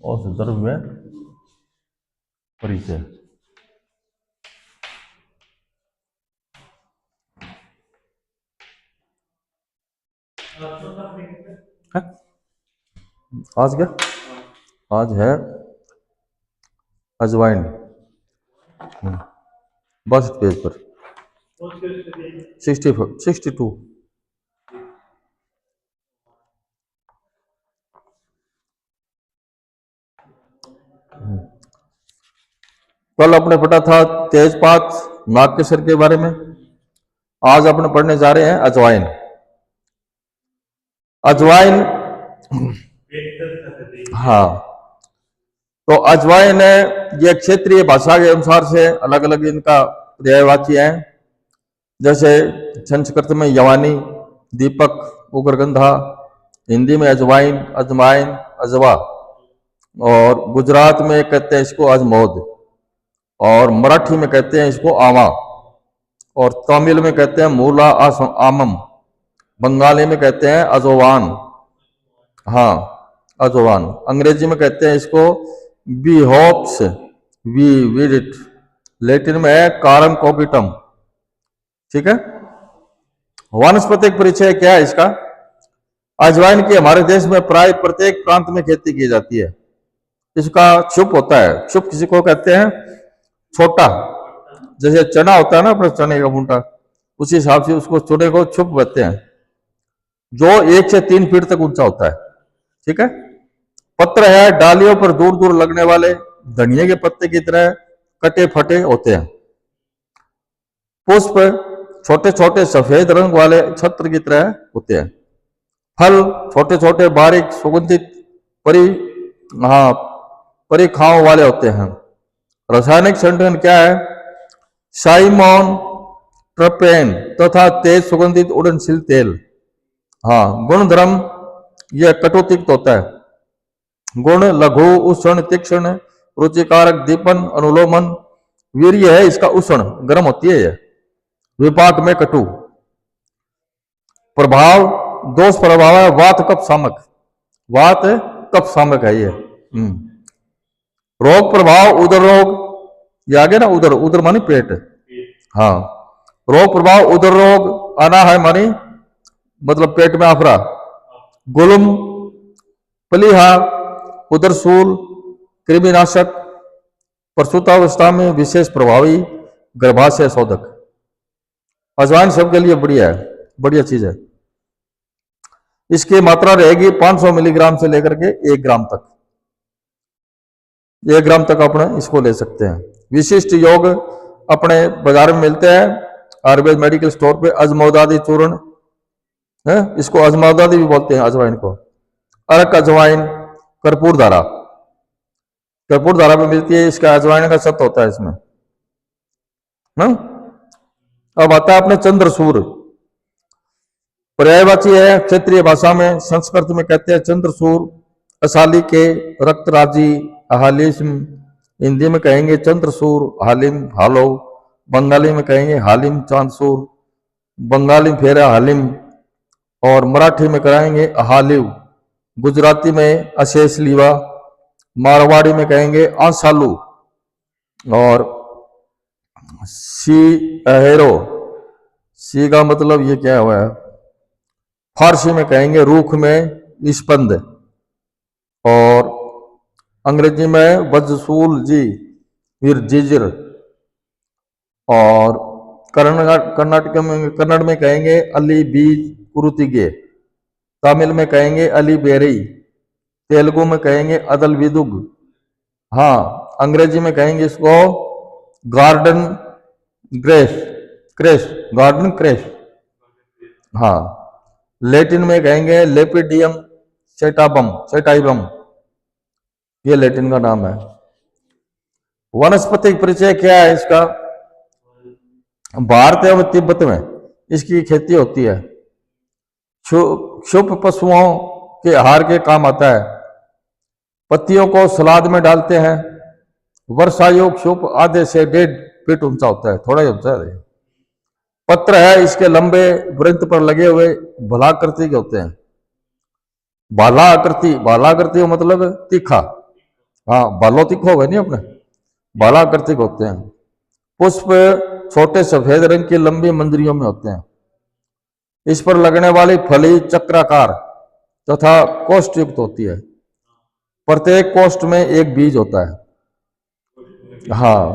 और संदर्भ में परिचय। है? आज क्या? आज है अजवाइन। 62 पेज पर 62। कल आपने पढ़ा था तेजपात नागकेसर के बारे में। आज अपने पढ़ने जा रहे हैं अजवाइन। अजवाइन, हाँ, तो अजवाइन है, ये क्षेत्रीय भाषा के अनुसार से अलग अलग इनका पर्यायवाची है। जैसे संस्कृत में यवानी, दीपक, उग्रगंधा, हिंदी में अजवाइन, अजमाइन, अजवा, और गुजरात में कहते हैं इसको अजमोद, और मराठी में कहते हैं इसको आमा, और तमिल में कहते हैं मूला आमम, बंगाली में कहते हैं अजोवान, हाँ अजोवान, अंग्रेजी में कहते हैं इसको बी होप्स, वी विडिट, लैटिन में है कारम कोगिटम। ठीक है। वानस्पतिक परिचय क्या है इसका? अजवाइन की हमारे देश में प्राय प्रत्येक प्रांत में खेती की जाती है। इसका क्षुप होता है, क्षुप किसी को कहते हैं छोटा, जैसे चना होता है ना अपने चने का भूंटा, उसी हिसाब से उसको चने को क्षुप कहते हैं, जो 1 से 3 फीट तक ऊंचा होता है। ठीक है। पत्र है डालियों पर दूर दूर लगने वाले, धनिये के पत्ते की तरह कटे फटे होते हैं। पुष्प छोटे छोटे सफेद रंग वाले छत्र की तरह होते हैं। फल छोटे छोटे बारीक सुगंधित परी हाँ परिखाओं वाले होते हैं। रासायनिक संगठन क्या है? साइमोन ट्रपेन तथा तेज सुगंधित उड़नशील तेल। हाँ, गुण धर्म यह कटुतिक्त होता है। गुण लघु, उष्ण, तीक्ष्ण, रुचिकारक, दीपन, अनुलोमन, वीर्य है इसका उष्ण, गर्म होती है यह, विपाक में कटु। प्रभाव, दोष प्रभाव है वात कफ सामक, वात कफ सामक है ये। रोग प्रभाव, उदर रोग, ये आगे ना, उदर, उदर मानी पेट, हाँ, रोग प्रभाव उदर रोग, आना है मानी मतलब पेट में आफरा, गुलम, पलीहा, उदरसूल, कृमिनाशक, प्रसूतावस्था में विशेष प्रभावी, गर्भाशय शोधक। अजवाइन सबके लिए बढ़िया है, बढ़िया चीज है। इसकी मात्रा रहेगी 500 मिलीग्राम से लेकर के 1 ग्राम तक, 1 ग्राम तक अपने इसको ले सकते हैं। विशिष्ट योग अपने बाजार में मिलते हैं, आयुर्वेद मेडिकल स्टोर पे। अजमोदादी चूर्ण है, इसको अजमोदादी भी बोलते हैं अजवाइन को। अरक अजवाइन, कर्पूर धारा, कर्पूर धारा में मिलती है, इसका अजवाइन का सत्व होता है इसमें ना। अब आता है अपने चंद्रसूर, पर्यायवाची है क्षेत्रीय भाषा में। संस्कृत में कहते हैं चंद्रसूर, असाली के, रक्तराजी, हालिम, हिंदी में कहेंगे चंद्रसूर, हालिम, हालो, बंगाली में कहेंगे हालिम, चांदसूर, बंगाली फेरा हालिम, और मराठी में कहेंगे हालिव, गुजराती में अशेष लीवा, मारवाड़ी में कहेंगे आसालू, और सी अहेरो, सी का मतलब ये क्या हुआ है, फारसी में कहेंगे रूख में स्पंद, और अंग्रेजी में वजसूल जी, फिर जिजर, और कर्नाटक में, कन्नड़ में कहेंगे अली बीज कुरुतिगे, तमिल में कहेंगे अली बेरी, तेलुगु में कहेंगे अदल विदुग, हाँ अंग्रेजी में कहेंगे इसको garden grace, cress, garden cress, हाँ लैटिन में कहेंगे लेपिडियम सेटाबम, सेटाइबम, ये लैटिन का नाम है। वनस्पतिक परिचय क्या है इसका? भारत एवं तिब्बत में इसकी खेती होती है। क्षुप पशुओं के आहार के काम आता है। पत्तियों को सलाद में डालते हैं। वर्षायोग क्षुप आधे से 1.5 फीट ऊंचा होता है, थोड़ा ही ऊंचा है। पत्र है इसके लंबे वृंत पर लगे हुए भलाकृति के होते हैं। भालाकृति, भालाकृति मतलब तीखा, हाँ, बालोतिक हो गए नहीं अपने, बालाकृतिक होते हैं। पुष्प छोटे सफेद रंग की लंबी मंजरियों में होते हैं। इस पर लगने वाली फली चक्राकार तथा कोष्ठ युक्त होती है। प्रत्येक कोष्ठ में एक बीज होता है। हाँ,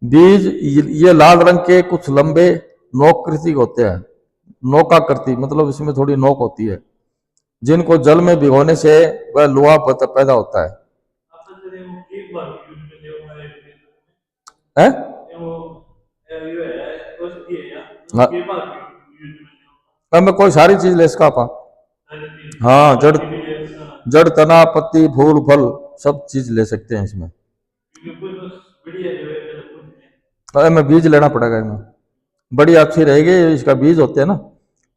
बीज ये लाल रंग के कुछ लंबे नोकाकृति होते हैं। नोकाकृति मतलब इसमें थोड़ी नोक होती है, जिनको जल में भिगोने से वह लोहा पैदा होता है। हैं? हाँ, अब कोई सारी चीज ले इसका आपा। हाँ, जड़ जड़ तना पत्ती फूल फल सब चीज ले सकते हैं इसमें। हमें बीज लेना पड़ेगा इसमें, बड़ी अच्छी रहेगी। इसका बीज होते हैं ना,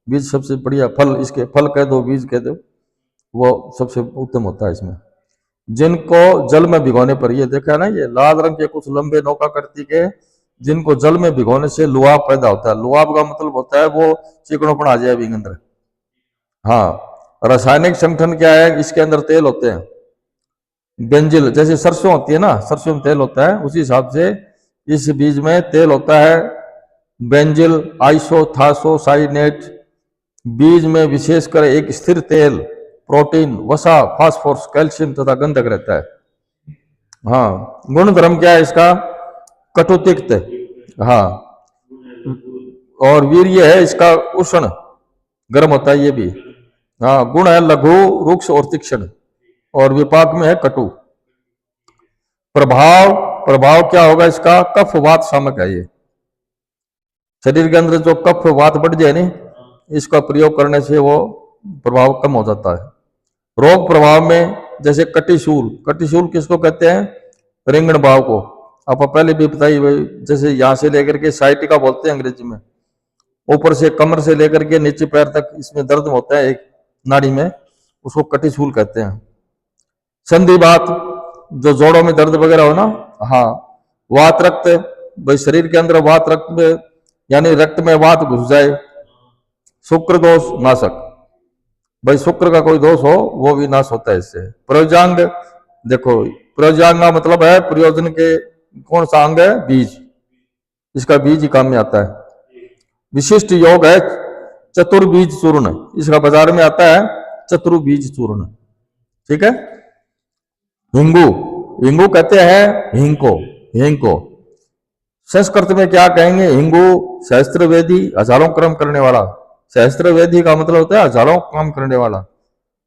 बीज सबसे बढ़िया। फल, इसके फल कह दो बीज कह दो, वो सबसे उत्तम होता है इसमें। जिनको जल में भिगोने पर, ये देखा ना, ये लाल रंग के कुछ लंबे नौकाकृति के, जिनको जल में भिगोने से लुआब पैदा होता है। लुआब का मतलब होता है वो चिकनोपन आ जाए भी अंदर। हाँ, रासायनिक संगठन क्या है, इसके अंदर तेल होते हैं। बेंजिल, जैसे सरसों होती है ना, सरसों में तेल होता है, उसी हिसाब से इस बीज में तेल होता है। Benzyl isothiocyanate. बीज में विशेषकर एक स्थिर तेल, प्रोटीन, वसा, फास्फोरस, कैल्शियम तथा गंधक रहता है। हाँ, गुण धर्म क्या है इसका, कटुतिक्त। हाँ, और वीर्य है इसका उष्ण, गर्म होता है ये भी। हाँ, गुण है लघु, रुक्ष और तीक्ष्ण, और विपाक में है कटु। प्रभाव, प्रभाव क्या होगा इसका, कफ वात शामक है ये। शरीर के अंदर जो कफ वात बढ़ जाए नहीं, इसका प्रयोग करने से वो प्रभाव कम हो जाता है। रोग प्रभाव में जैसे कटिशूल, कटिशूल किसको कहते हैं, रिंगण भाव को। आप पहले भी बताइए भाई, जैसे यहां से लेकर के साइटिका बोलते हैं अंग्रेजी में, ऊपर से कमर से लेकर के नीचे पैर तक इसमें दर्द होता है एक नाड़ी में, उसको कटिशूल कहते हैं। संधिवात, जो जोड़ों में दर्द वगैरह हो ना। हाँ, वात रक्त, भाई शरीर के अंदर वात रक्त में, यानी रक्त में वात घुस जाए। शुक्र दोष नाशक, भाई शुक्र का कोई दोष हो वो भी नाश होता है इससे। प्रयोजांग, देखो प्रयोजांग का मतलब है प्रयोजन के, कौन सा अंग है, बीज, इसका बीज ही काम में आता है। विशिष्ट योग है चतुर्बीज चूर्ण, इसका बाजार में आता है चतुर्बीज चूर्ण। ठीक है। हिंगू, हिंगू कहते हैं हिंग को, हिंग को संस्कृत में क्या कहेंगे, हिंगू सहस्त्र वेदी, हजारों कर्म करने वाला। सहस्त्र वेदी का मतलब होता है हजारों काम करने वाला।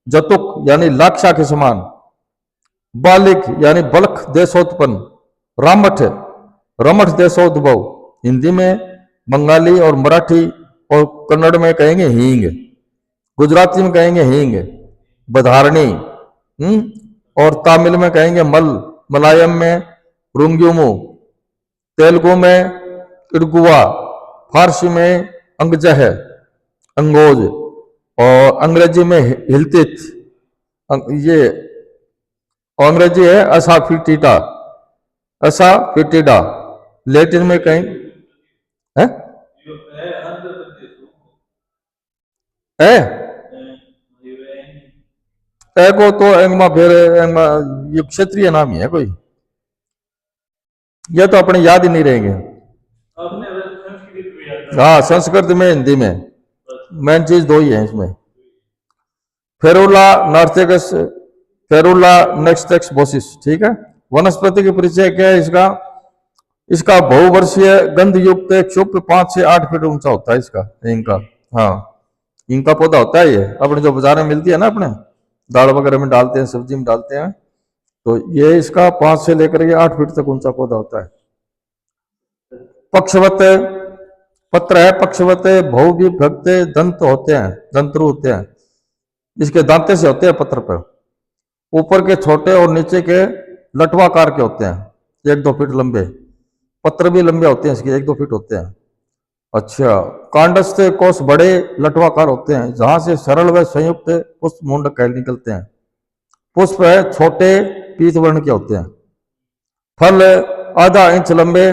जतुक यानी लाक्षा के समान। बालिक यानी बल्ख देशोत्पन्न। रामठ, रमठ देशोद्भव। हिंदी में, बंगाली और मराठी और कन्नड़ में कहेंगे हींग, गुजराती में कहेंगे हींग, बधारणी, और तमिल में कहेंगे मल, मलयालम में रुंग्युमु, तेलुगु में इड़गुआ, फारसी में अंगजह, अंगोज, और अंग्रेजी में हिलतित, ये अंग्रेजी है असाफिटिडा, असाफिटिडा। लैटिन में कहीं है, एगो तो एंगमा फिर एंगमा, ये क्षेत्रीय नाम ही है कोई, ये तो अपने याद ही नहीं रहेंगे। हाँ, संस्कृत में, हिंदी में मेन चीज दो ही है इसमें। फेरुला नार्थेगस, फेरुला नेक्सटेक्स बोसिस। ठीक है। वनस्पति के परिचय क्या है इसका, इसका बहुवर्षीय गंध युक्त चुप 5 से 8 फीट ऊंचा होता है इसका, इनका। हाँ, इनका पौधा होता है ये, अपने जो बाजार में मिलती है ना, अपने दाल वगैरह में डालते हैं, सब्जी में डालते हैं, तो ये इसका 5 से लेकर के 8 फीट तक ऊंचा पौधा होता है। पक्षवत पत्र है, पक्षवत बहुविभक्त दंत होते हैं, दंतरु होते हैं, इसके दांते से होते हैं पत्र पर। ऊपर के छोटे और नीचे के लटवाकार के होते हैं, 1-2 फीट लंबे। पत्र भी लंबे होते हैं इसके, 1-2 फीट होते हैं। अच्छा, कांडस्थ कोष बड़े लटवाकार होते हैं, जहां से सरल व संयुक्त पुष्प मुंडक निकलते हैं। पुष्प है छोटे पीत वर्ण के होते हैं। फल आधा इंच लंबे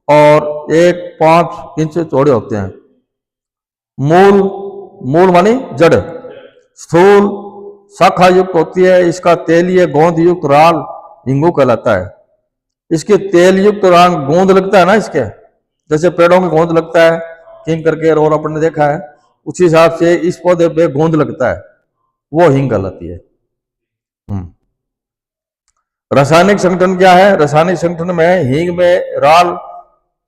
और 1-5 इंच चौड़े होते हैं। मूल, मूल मानी जड़, स्थूल शाखा युक्त होती है। इसका तेलीय गोंद युक्त राल हिंगू कहलाता है। इसके तेल युक्त रंग गोंद लगता है ना, इसके जैसे पेड़ों में गोंद लगता है किंग करके, और अपन ने देखा है, उसी हिसाब से इस पौधे पे गोंद लगता है, वो हींग कहलाती है। रासायनिक संगठन क्या है? रासायनिक संगठन में हींग में राल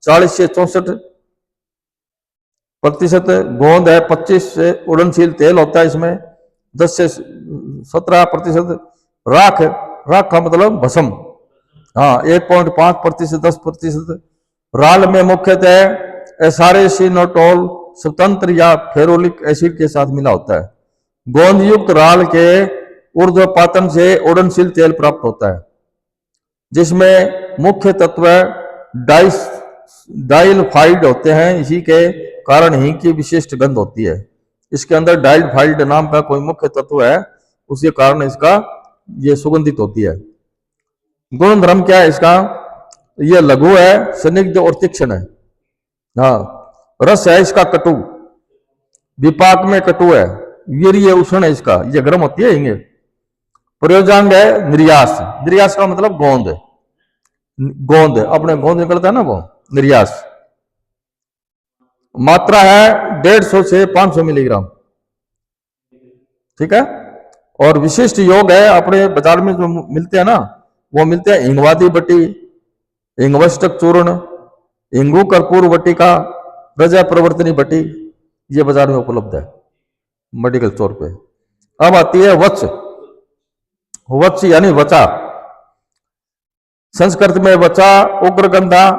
40 से 64%, गोंद है 25 से, उड़नशील तेल होता है इसमें 10 से 17%, राख, राख का मतलब भस्म, हाँ 1.5% से 10%। राल में मुख्यतः एसारेसिनोटोल स्वतंत्र या फेरोलिक एसिड के साथ मिला होता है। गोंद युक्त राल के ऊर्ध्वपातन से उड़नशील तेल प्राप्त होता है, जिसमें मुख्य तत्व डाइलफाइड होते हैं। इसी के कारण हींग की विशिष्ट गंध होती है। इसके अंदर डाइलफाइड नाम का कोई मुख्य तत्व है, उसी कारण इसका ये सुगंधित होती है। गुण धर्म क्या है इसका? ये लघु है, स्निग्ध और तीक्ष्ण है। हाँ, रस है इसका कटु, विपाक में कटु है। वीर्य उष्ण है इसका, ये गर्म होती है हींग। प्रयोजांग है निर्यास, निर्यास का मतलब गोंद, गोंद अपने गोंद निकलता है ना, वो निर्यास। मात्रा है 150 से 500 मिलीग्राम, ठीक है। और विशिष्ट योग है, अपने बाजार में जो मिलते हैं ना, वो मिलते हैं हिंगवादी बटी, हिंगवष्टक चूर्ण, हिंगू कर्पूर बटिका, रजा प्रवर्तनी बटी, ये बाजार में उपलब्ध है मेडिकल स्टोर पे। अब आती है वत्स, वत्स यानी वचा। संस्कृत में वचा उग्रगंधा,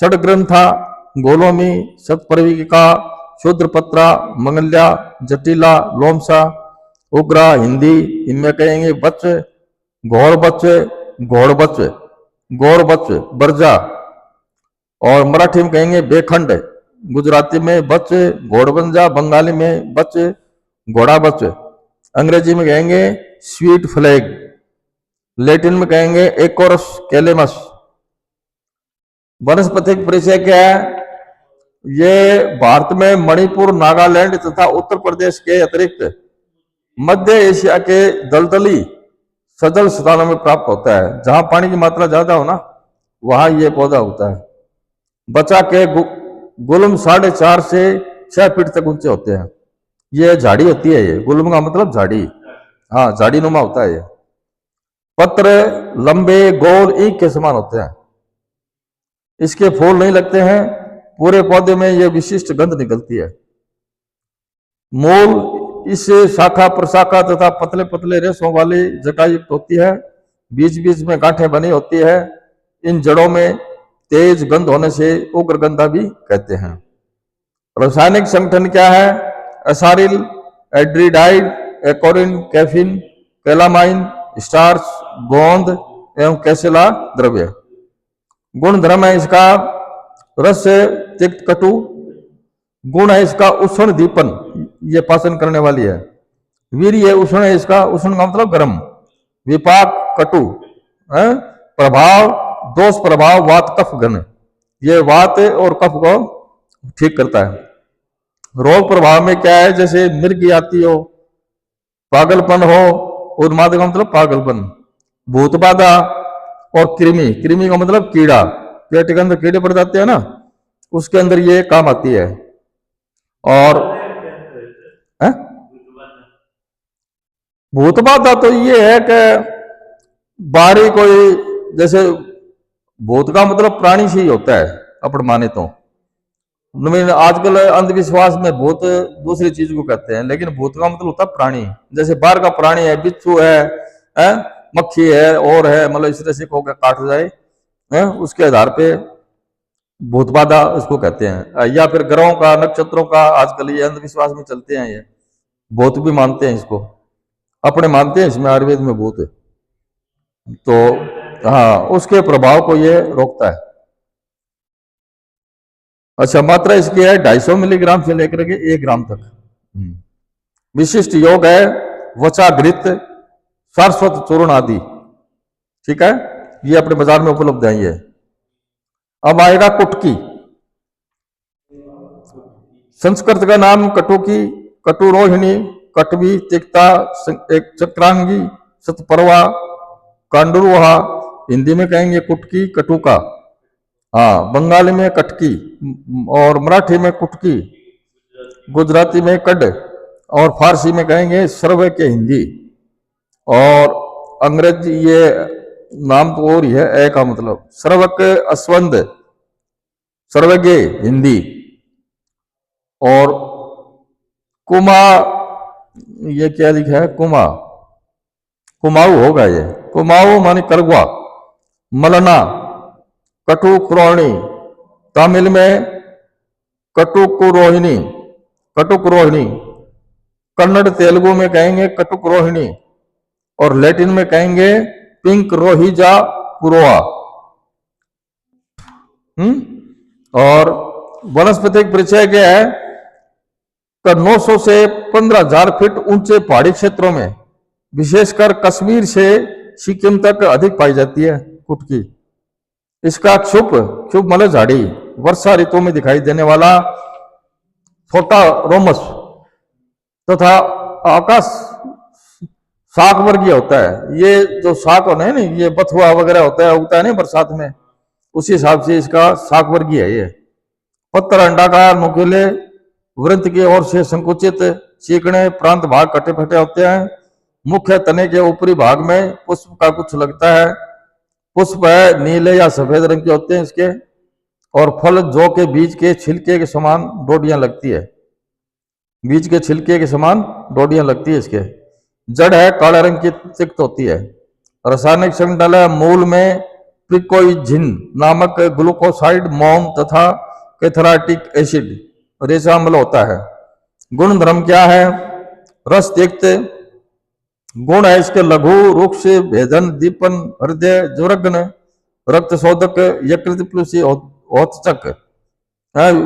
षडग्रंथा, गोलोमी, सतपर्विका, शूद्रपत्रा, मंगल्या, जटिला, लोमसा, उग्रा। हिंदी इनमें कहेंगे बच्च, घोड़ बच्च, घोड़ बच्च, गौर बच्च, बरजा। और मराठी में कहेंगे बेखंड, गुजराती में बच्च, घोड़बंजा, बंगाली में बच्च, घोड़ा बच्च, अंग्रेजी में कहेंगे स्वीट फ्लैग, लैटिन में कहेंगे एकोरस कैलेमस। वनस्पतिक परिचय क्या है? ये भारत में मणिपुर, नागालैंड तथा उत्तर प्रदेश के अतिरिक्त मध्य एशिया के दलदली सजल स्थानों में प्राप्त होता है। जहां पानी की मात्रा ज्यादा हो ना, वहां ये पौधा होता है। बचा के गुलम 4.5 से 6 फीट तक ऊंचे होते हैं। ये झाड़ी होती है, ये गुलम का मतलब झाड़ी, हाँ झाड़ी नुमा होता है ये। पत्र लंबे गोल ईंख के समान होते हैं। इसके फूल नहीं लगते हैं। पूरे पौधे में ये विशिष्ट गंध निकलती है। मूल इस शाखा प्रशाखा तथा पतले पतले रेशों वाली जटायुक्त होती है। बीच बीच में गांठें बनी होती है। इन जड़ों में तेज गंध होने से उग्रगंधा भी कहते हैं। रासायनिक संगठन क्या है? एसारिल, एड्रीडाइड, एकोरिन, कैफिन, कैलामाइन, स्टार्च, गोंद एवं कैसेला द्रव्य। गुण धर्म है इसका रस तिक्त कटु। गुण है इसका उष्ण दीपन, ये पाचन करने वाली है। वीर्य उष्ण है इसका, उष्ण का मतलब गर्म। विपाक कटु है। प्रभाव दोष प्रभाव वात कफ घन, ये वात और कफ को ठीक करता है। रोग प्रभाव में क्या है? जैसे मिर्गी आती हो, पागलपन हो, उन्माद का मतलब पागलपन, भूत बाधा और कृमि, कृमि का मतलब कीड़ा, पेट के अंदर कीड़े पड़ जाते हैं ना, उसके अंदर ये काम आती है। और भूत बाधा तो ये है कि बाहरी कोई, जैसे भूत का मतलब प्राणी से ही होता है अपन माने तो। आजकल अंधविश्वास में भूत दूसरी चीज को कहते हैं, लेकिन भूत का मतलब होता है प्राणी। जैसे बाहर का प्राणी है, बिच्छू है, मक्खी है और है, मतलब इस तरह से को काट जाए है, उसके आधार पे भूत बाधा उसको कहते हैं। या फिर ग्रहों का, नक्षत्रों का, आजकल ये अंधविश्वास में चलते हैं, ये भूत भी मानते हैं इसको, अपने मानते हैं इसमें आयुर्वेद में भूत है। तो हाँ, उसके प्रभाव को ये रोकता है। अच्छा, मात्रा इसकी है 250 मिलीग्राम से लेकर के 1 ग्राम तक। विशिष्ट योग है वचा, घृत, सारस्वत चूर्ण आदि, ठीक है। ये अपने बाजार में उपलब्ध है ये। अब आएगा कुटकी। संस्कृत का नाम कटुकी, कटुरोहिणी, कटवी, तिक्ता, एक चक्रांगी, सतपर्वा, कांडुरुहा, हिंदी में कहेंगे कुटकी, कटुका। हाँ, बंगाली में कटकी और मराठी में कुटकी, गुजराती में कड और फारसी में कहेंगे सर्वे के हिंदी। और अंग्रेजी ये नाम तो और ही है, ए का मतलब सर्वक अस्वंद, सर्वज्ञ हिंदी। और कुमा, ये क्या लिखा है, कुमा, कुमाऊ होगा ये, कुमाऊ माने करगुआ। मलना, कटुक्रोहिणी, तमिल में कटुकुरोहिणी, कटुकुरोहिणी। कन्नड़ तेलुगु में कहेंगे कटुकुरोहिणी और लैटिन में कहेंगे पिंक रोहिजा पुरोआ। और वनस्पतिक परिचय क्या है? 900 से 15,000 फीट ऊंचे पहाड़ी क्षेत्रों में, विशेषकर कश्मीर से सिक्किम तक अधिक पाई जाती है कुटकी। इसका क्षुप मतलब झाड़ी, वर्षा ऋतु में दिखाई देने वाला छोटा रोमस तथा आकाश शाक वर्गीय होता है। ये जो शाक होना है ना, ये बथुआ वगैरह होता है, उगता है ना बरसात में, उसी हिसाब से इसका शाक वर्गीय है ये। पत्थर अंडाकार, नुकीले, वृंत की ओर से संकुचित, चिकने प्रांत भाग कटे फटे होते हैं। मुख्य तने के ऊपरी भाग में पुष्प का कुछ लगता है। पुष्प है नीले या सफेद रंग के होते हैं इसके। और फल जौ के बीज के छिलके के समान डोडियां लगती है, बीज के छिलके के समान डोडियां लगती है इसके। जड़ है काले रंग की तिक्त होती है। रासायनिक संगठन है, मूल में प्रिकोइजिन नामक ग्लूकोसाइड, मोम तथा कैथराटिक एसिड रेशा अम्ल होता है। गुण धर्म क्या है? रस तिक्त। गुण है इसके लघु, रुक्ष, भेदन, दीपन, हृदय, ज्वरग्न, रक्त शोधक, यकृत प्लुसी, औत्सक।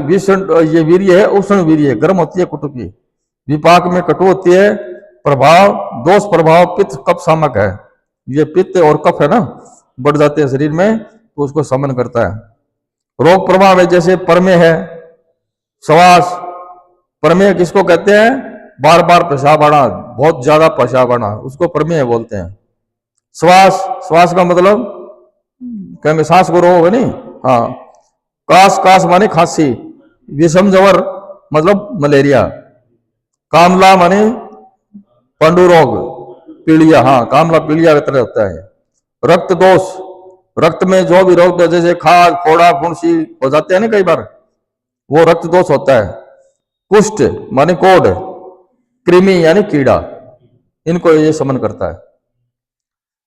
विषण, ये वीर्य है, उष्ण वीर्य, गर्म होती है कुटुकी। विपाक में कटु होती है। प्रभाव, दोष प्रभाव पित्त कफ सामक है। ये पित्त और कफ है ना, बढ़ जाते हैं शरीर में, तो उसको समन करता है। रोग प्रभाव है, जैसे प्रमेय है, श्वास। प्रमेय किसको कहते हैं? बार बार पेशाब आना, बहुत ज्यादा पेशाब आना, उसको प्रमेय बोलते हैं। श्वास, श्वास का मतलब कहेंगे सांस को रोग है नहीं। हाँ, कास, कास माने खांसी। विषम जवर मतलब मलेरिया। कामला माने पंडु रोग, पीलिया। हाँ, कामला पीलिया की तरह होता है। रक्त दोष, रक्त में जो भी रोग, जैसे खाज, फोड़ा, फुंसी हो जाते हैं ना कई बार, वो रक्त दोष होता है। कुष्ठ माने कोढ़, कृमि यानी कीड़ा, इनको ये समन करता है।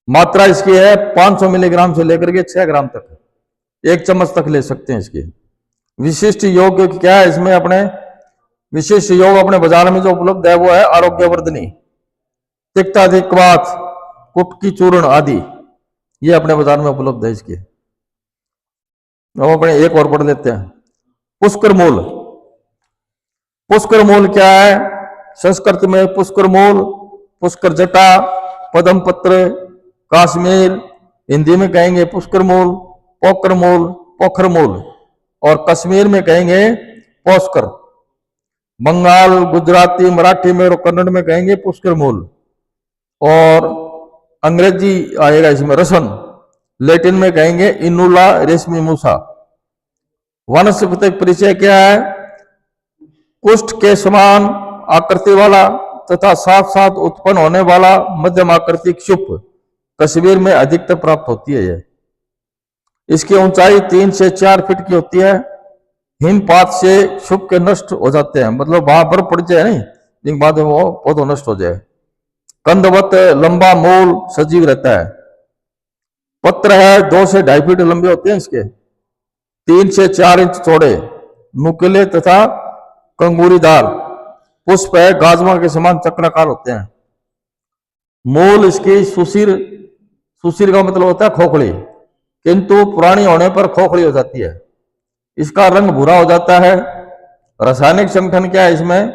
मात्रा इसकी है 500 मिलीग्राम से लेकर के 6 ग्राम तक, 1 चम्मच तक ले सकते हैं इसकी। विशिष्ट योग क्या है इसमें? अपने विशिष्ट योग अपने बाजार में जो उपलब्ध है वो है आरोग्यवर्धनी, तिक्ताधिक्वात, कुटकी चूर्ण आदि, ये अपने बाजार में उपलब्ध है इसकी। अब अपने एक और पढ़ लेते हैं। पुष्कर मूल। पुष्कर मूल क्या है? संस्कृत में पुष्कर मूल, पुष्कर जटा, पद्म पत्र, काश्मीर, हिंदी में कहेंगे पुष्कर मूल, पोकर मूल, पोखर मूल, और कश्मीर में कहेंगे पोस्कर। बंगाल, गुजराती, मराठी में और कन्नड़ में कहेंगे पुष्कर मूल। और अंग्रेजी आएगा इसमें रसन, लैटिन में कहेंगे इनुला रेशमी मूसा। वनस्पतिक परिचय क्या है? कुष्ठ के समान आकृति वाला तथा साथ साथ उत्पन्न होने वाला मध्यम आकृति क्षुप कश्मीर में अधिकतर प्राप्त होती है। यह इसकी ऊंचाई 3 से 4 फीट की होती है। हिमपात से क्षुप के नष्ट हो जाते हैं, मतलब वहां बर्फ पड़ जाए नहीं, जिनके बाद वो पौधो नष्ट हो जाए। कंदवत, लंबा मूल सजीव रहता है। पत्र है 2 से 2.5 फीट लंबे होते हैं इसके, 3 से 4 इंच चौड़े, नुकीले तथा कंगूरीदार। पुष्प है गाजवा के समान चक्राकार होते हैं। मूल इसकी सुशिर, सुशिर का मतलब होता है खोखली, किंतु पुरानी होने पर खोखली हो जाती है। इसका रंग भूरा हो जाता है। रासायनिक संगठन क्या है इसमें?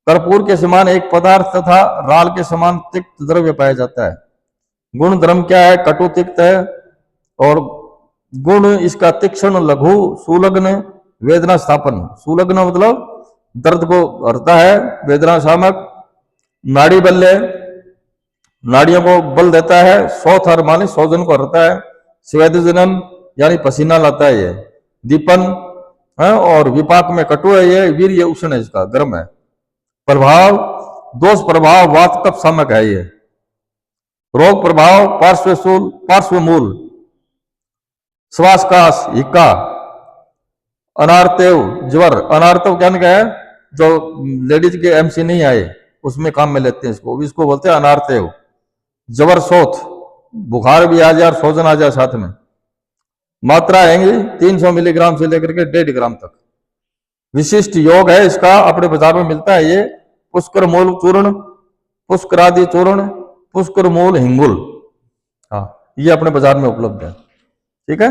कर्पूर के समान एक पदार्थ तथा राल के समान तिक्त द्रव्य पाया जाता है। गुण धर्म क्या है? कटु तिक्त है। और गुण इसका तीक्ष्ण, लघु, सुलग्न, वेदना स्थापन। सुलग्न मतलब दर्द को हरता है, वेदना शामक, नाड़ी बल्ले, नाड़ियों को बल देता है, शौथ और माने शोधन को रहता है, स्वेदजनन यानी पसीना लाता है ये, दीपन है, और विपाक में कटु है ये, वीर ये उष्ण है, इसका गर्म है, प्रभाव दोष प्रभाव वात कफ सामक है ये, रोग प्रभाव पार्श्वशूल पार्श्वमूल श्वासकाश हिक्का, अनार्तेव ज्वर, अनार्तव क्या है, जो लेडीज के एमसी नहीं आए उसमें काम में लेते हैं इसको बोलते हैं अनार्तेव, जबर शोथ बुखार भी आ जाए और सोजन आ जाए साथ में, मात्रा आएंगी 300 मिलीग्राम से लेकर के 1.5 ग्राम तक। विशिष्ट योग है इसका, अपने बाजार में मिलता है ये, पुष्कर मूल चूर्ण, पुष्करादि चूर्ण, पुष्कर मूल हिंगुल, हाँ ये अपने बाजार में उपलब्ध है। ठीक है।